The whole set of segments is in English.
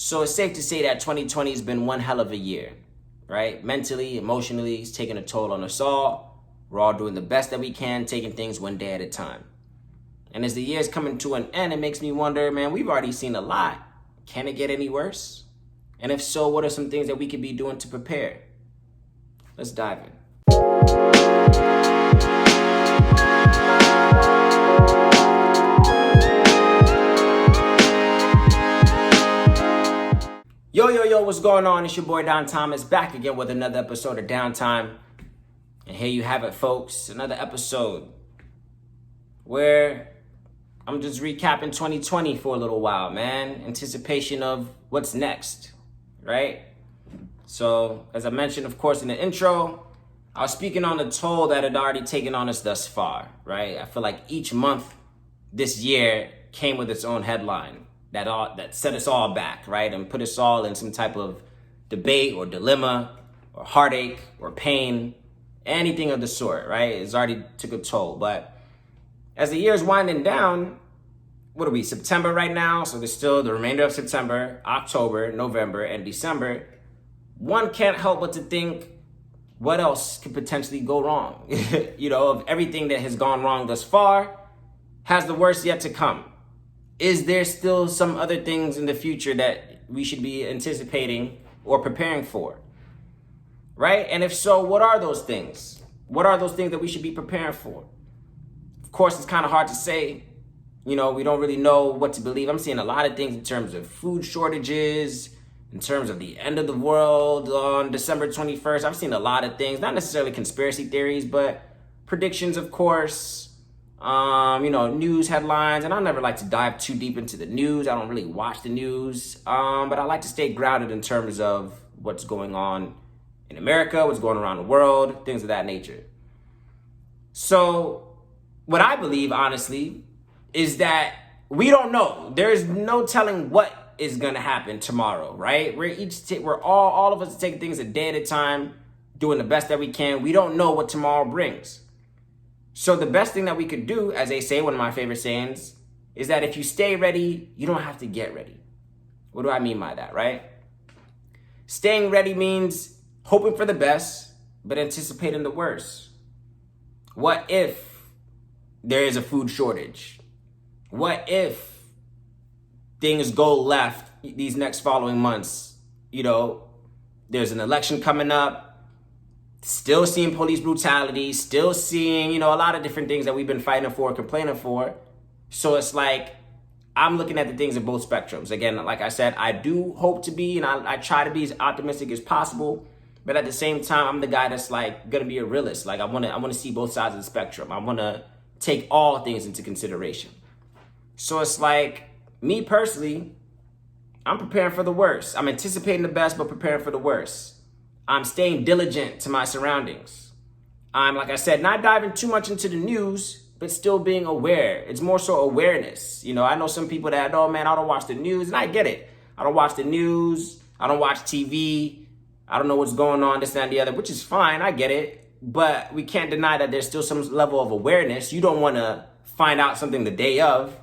So it's safe to say that 2020 has been one hell of a year, right? Mentally, emotionally, it's taking a toll on us all. We're all doing the best that we can, taking things one day at a time. And as the year's coming to an end, it makes me wonder, man, we've already seen a lot. Can it get any worse? And if so, what are some things that we could be doing to prepare? Let's dive in. Yo, what's going on? It's your boy Don Thomas back again with another episode of Downtime. And here you have it, folks. Another episode where I'm just recapping 2020 for a little while, man. Anticipation of what's next, right? So, as I mentioned, of course, in the intro, I was speaking on the toll that had already taken on us thus far, right? I feel like each month this year came with its own headline that set us all back, right? And put us all in some type of debate or dilemma or heartache or pain, anything of the sort, right? It's already took a toll. But as the year's winding down, what are we, September right now? So there's still the remainder of September, October, November, and December. One can't help but to think, what else could potentially go wrong? Of everything that has gone wrong thus far, has the worst yet to come? Is there still some other things in the future that we should be anticipating or preparing for? Right? And if so, what are those things? What are those things that we should be preparing for? Of course, it's kind of hard to say. We don't really know what to believe. I'm seeing a lot of things in terms of food shortages, in terms of the end of the world on December 21st. I've seen a lot of things, not necessarily conspiracy theories, but predictions, of course. News headlines, and I never like to dive too deep into the news. I don't really watch the news, but I like to stay grounded in terms of what's going on in America, what's going around the world, things of that nature. So what I believe, honestly, is that we don't know. There's no telling what is going to happen tomorrow, right? We're all of us taking things a day at a time, doing the best that we can. We don't know what tomorrow brings. So the best thing that we could do, as they say, one of my favorite sayings, is that if you stay ready, you don't have to get ready. What do I mean by that, right? Staying ready means hoping for the best, but anticipating the worst. What if there is a food shortage? What if things go left these next following months? There's an election coming up. Still seeing police brutality, still seeing, a lot of different things that we've been fighting for, complaining for. So it's like, I'm looking at the things in both spectrums. Again, like I said, I do hope to be, and I try to be as optimistic as possible. But at the same time, I'm the guy that's like going to be a realist. Like I want to see both sides of the spectrum. I want to take all things into consideration. So it's like, me personally, I'm preparing for the worst. I'm anticipating the best, but preparing for the worst. I'm staying diligent to my surroundings. I'm, like I said, not diving too much into the news, but still being aware. It's more so awareness. I know some people that, oh man, I don't watch the news, and I get it. I don't watch the news. I don't watch TV. I don't know what's going on, this, that, and the other, which is fine. I get it. But we can't deny that there's still some level of awareness. You don't want to find out something the day of,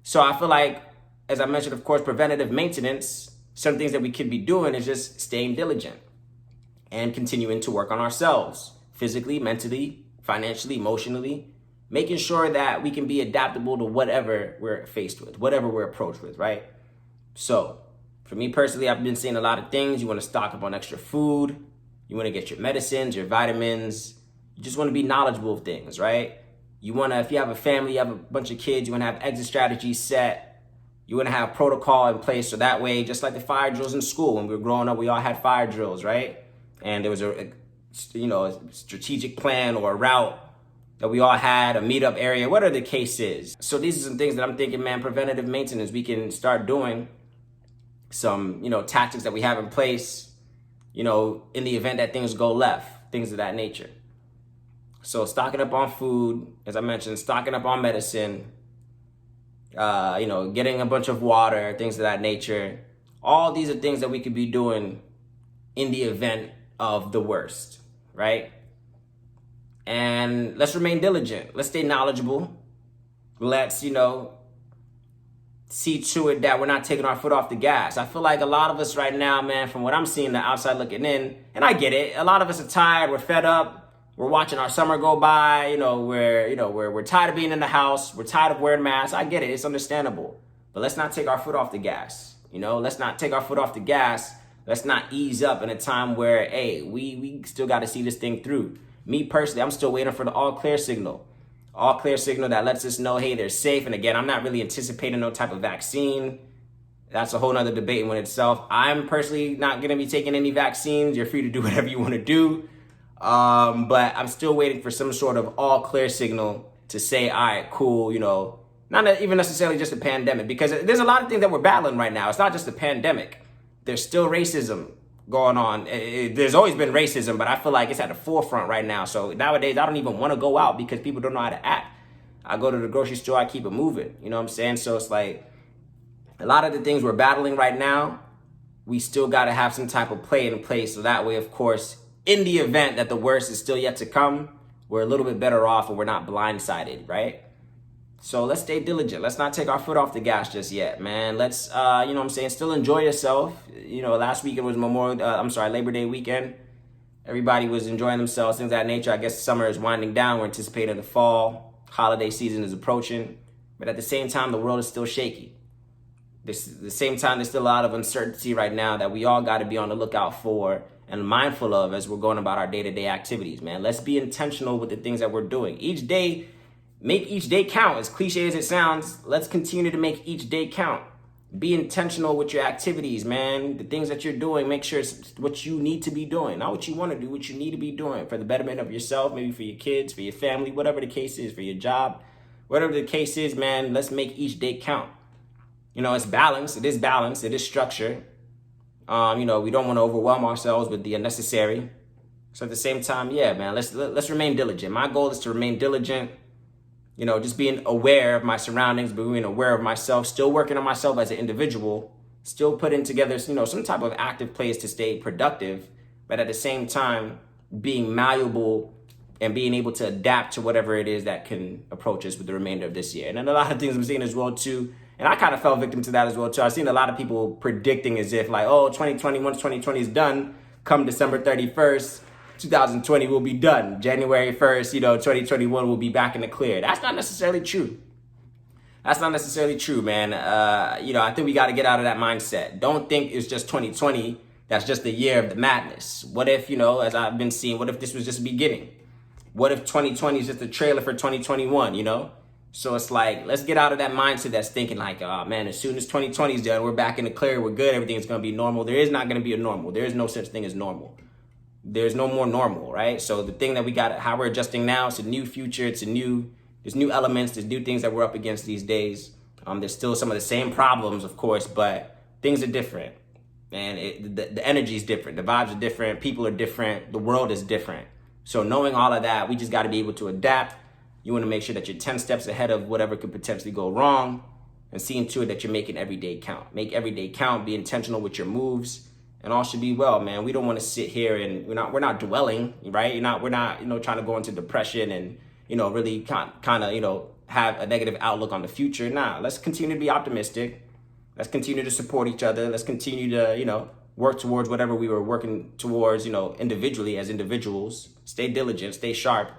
So I feel like, as I mentioned, of course, preventative maintenance, some things that we could be doing is just staying diligent and continuing to work on ourselves, physically, mentally, financially, emotionally, making sure that we can be adaptable to whatever we're faced with, whatever we're approached with, right? So for me personally, I've been seeing a lot of things. You want to stock up on extra food. You want to get your medicines, your vitamins. You just want to be knowledgeable of things, right? You want to, if you have a family, you have a bunch of kids, you want to have exit strategies set. You want to have protocol in place so that way, just like the fire drills in school. When we were growing up, we all had fire drills, right? And there was a strategic plan or a route that we all had, a meetup area, whatever the case is. So these are some things that I'm thinking, man, preventative maintenance, we can start doing some, tactics that we have in place, in the event that things go left, things of that nature. So stocking up on food, as I mentioned, stocking up on medicine, getting a bunch of water, things of that nature. All these are things that we could be doing in the event of the worst, right? And let's remain diligent. Let's stay knowledgeable. Let's, see to it that we're not taking our foot off the gas. I feel like a lot of us right now, man, from what I'm seeing, the outside looking in, and I get it, a lot of us are tired, we're fed up, we're watching our summer go by, we're tired of being in the house, we're tired of wearing masks. I get it, it's understandable. But let's not take our foot off the gas. Let's not take our foot off the gas. Let's not ease up in a time where, hey, we still got to see this thing through. Me personally, I'm still waiting for the all clear signal. All clear signal that lets us know, hey, they're safe. And again, I'm not really anticipating no type of vaccine. That's a whole nother debate in itself. I'm personally not going to be taking any vaccines. You're free to do whatever you want to do. But I'm still waiting for some sort of all clear signal to say, all right, cool, not even necessarily just a pandemic, because there's a lot of things that we're battling right now. It's not just a pandemic. There's still racism going on. There's always been racism, but I feel like it's at the forefront right now. So nowadays, I don't even want to go out because people don't know how to act. I go to the grocery store, I keep it moving. You know what I'm saying? So it's like a lot of the things we're battling right now, we still got to have some type of play in place. So that way, of course, in the event that the worst is still yet to come, we're a little bit better off and we're not blindsided, right? So let's stay diligent. Let's not take our foot off the gas just yet, man. Let's, still enjoy yourself. Last weekend was Labor Day weekend. Everybody was enjoying themselves, things of that nature. I guess summer is winding down. We're anticipating the fall. Holiday season is approaching. But at the same time, the world is still shaky. At the same time, there's still a lot of uncertainty right now that we all got to be on the lookout for and mindful of as we're going about our day-to-day activities, man. Let's be intentional with the things that we're doing. Make each day count. As cliche as it sounds, let's continue to make each day count. Be intentional with your activities, man. The things that you're doing, make sure it's what you need to be doing. Not what you want to do, what you need to be doing for the betterment of yourself, maybe for your kids, for your family, whatever the case is, for your job. Whatever the case is, man, let's make each day count. It's balance. It is balance. It is structure. We don't want to overwhelm ourselves with the unnecessary. So at the same time, yeah, man, let's remain diligent. My goal is to remain diligent. Just being aware of my surroundings, being aware of myself, still working on myself as an individual, still putting together, some type of active place to stay productive, but at the same time, being malleable and being able to adapt to whatever it is that can approach us with the remainder of this year. And then a lot of things I'm seeing as well, too, and I kind of fell victim to that as well, too. I've seen a lot of people predicting as if like, 2020, once 2020 is done, come December 31st, 2020 will be done. January 1st, 2021 will be back in the clear. That's not necessarily true. That's not necessarily true, man. I think we got to get out of that mindset. Don't think it's just 2020. That's just the year of the madness. What if, as I've been seeing, what if this was just the beginning? What if 2020 is just a trailer for 2021, So it's like, let's get out of that mindset that's thinking like, oh man, as soon as 2020 is done, we're back in the clear, we're good, everything's going to be normal. There is not going to be a normal. There is no such thing as normal. There's no more normal, right? So the thing that we got, how we're adjusting now, it's a new future. There's new elements, there's new things that we're up against these days. There's still some of the same problems, of course, but things are different. And the energy is different. The vibes are different. People are different. The world is different. So knowing all of that, we just got to be able to adapt. You want to make sure that you're 10 steps ahead of whatever could potentially go wrong and seeing to it that you're making every day count. Make every day count. Be intentional with your moves. And all should be well, man. We don't want to sit here and we're not dwelling, right? We're not trying to go into depression and really kind of have a negative outlook on the future. Nah, let's continue to be optimistic. Let's continue to support each other. Let's continue to work towards whatever we were working towards, individually as individuals. Stay diligent, stay sharp,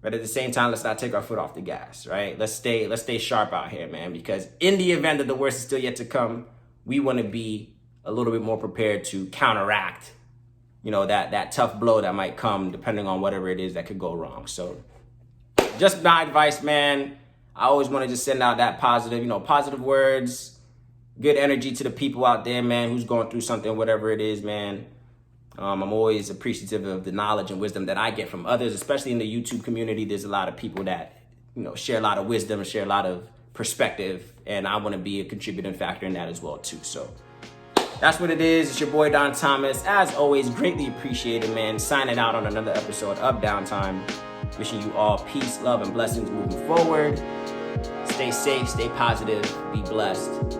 but at the same time, let's not take our foot off the gas, right? Let's stay sharp out here, man. Because in the event that the worst is still yet to come, we want to be a little bit more prepared to counteract, that tough blow that might come depending on whatever it is that could go wrong. So just my advice, man. I always want to just send out that positive words, good energy to the people out there, man, who's going through something, whatever it is, man. I'm always appreciative of the knowledge and wisdom that I get from others, especially in the YouTube community. There's a lot of people that, share a lot of wisdom and share a lot of perspective. And I want to be a contributing factor in that as well, too. So that's what it is. It's your boy, Don Thomas. As always, greatly appreciated, man. Signing out on another episode of Downtime. Wishing you all peace, love, and blessings moving forward. Stay safe, stay positive, be blessed.